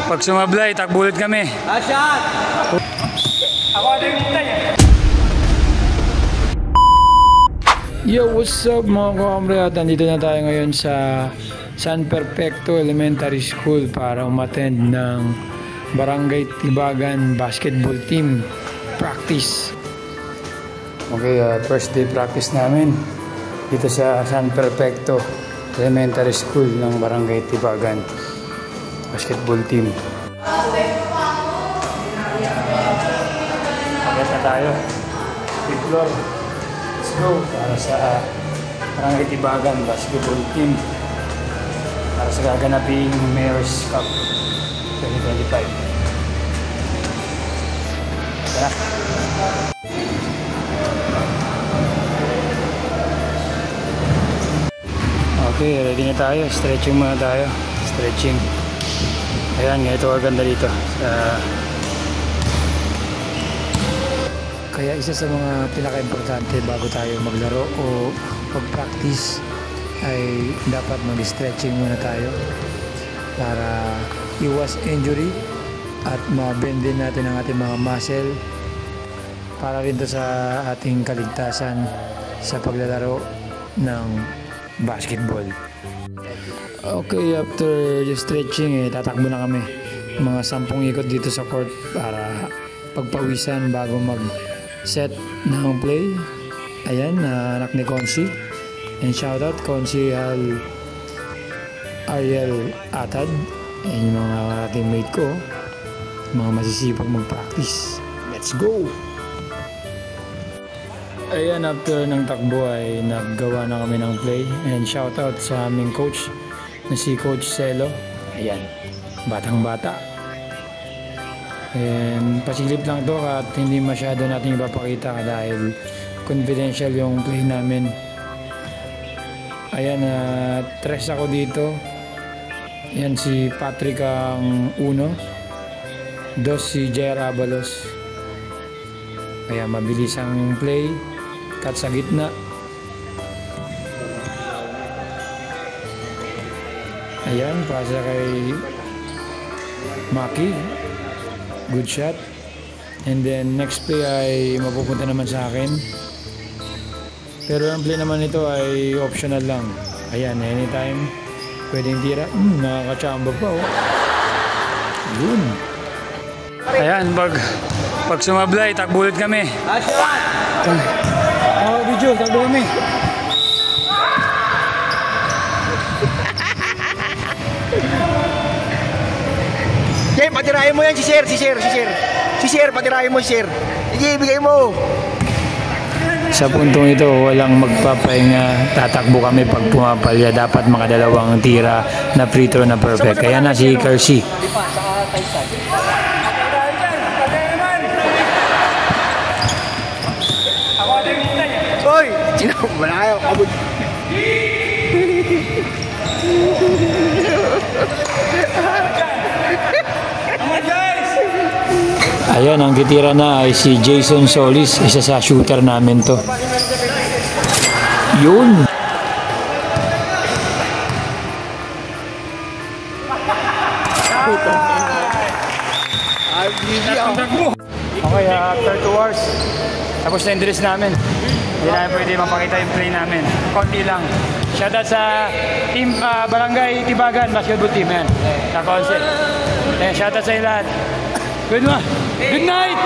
Pag sumablay, takbulit kami. Shot! Ako din hintay. Yo, what's up mga kamre? At nandito na tayo ngayon sa San Perfecto Elementary School para umattend ng Barangay Tibagan Basketball Team Practice. Okay, first day practice namin dito sa San Perfecto Elementary School ng Barangay Tibagan Basketball Team. Pagkat na tayo. Fifth floor. Let's go para sa Barangay Tibagan Basketball Team para sa gaganaping Mayor's Cup 2025. Tara! Okay, ready na tayo. Stretching muna tayo. Stretching. Ayan, ganito kaganda dito. Kaya isa sa mga pinaka-importante bago tayo maglaro o mag-practice ay dapat mag-stretching muna tayo para iwas injury at ma-bend din natin ang ating mga muscle para rin to sa ating kaligtasan sa paglalaro ng basketball. Okay, after the stretching tatakbo na kami mga 10 ikot dito sa court para pagpawisan bago mag-set ng play. Ayan, anak ni Consi, and shoutout Consi Ariel Atad, and yung mga teammate ko, mga masisipag mag-practice. Let's go! Ayan, after ng takbo ay naggawa na kami ng play, and shoutout sa aming coach na si Coach Celo. Ayan, batang bata, and pasilip lang to at hindi masyado natin ipapakita dahil confidential yung play namin. Ayan, tres ako dito. Ayan, si Patrick ang 1, 2 si Jair Abalos. Kaya mabilis ang play, cut sa gitna. Ayan, pasa kay Maki, good shot. And then next play ay mapupunta naman sa akin, pero ang play naman nito ay optional lang. Ayan, anytime pwedeng tira. Nakakachamba pa, oh. Yun. Ayan, pag sumablay, takbulit kami. Video, takbo kami. Jay, patirahin mo yan si Sir, patirahin mo si Sir. Sige, bigay mo. Sa puntong ito, walang magpapahinga. Tatakbo kami pag pumapalya. Dapat mga 2 tira na free throw na perfect. Kaya na si Kersi. Hoy, sino ba na kayo? Abot. Ayan, ang titira na ay si Jason Solis, isa sa shooter namin to. Yun! Okay, after 2 hours, tapos na yung dress namin. Hindi namin pwede mapakita yung play namin. Konti lang. Shoutout sa team Barangay Tibagan Basketball Team. Yan, sa concept. Shoutout sa lahat. Good night!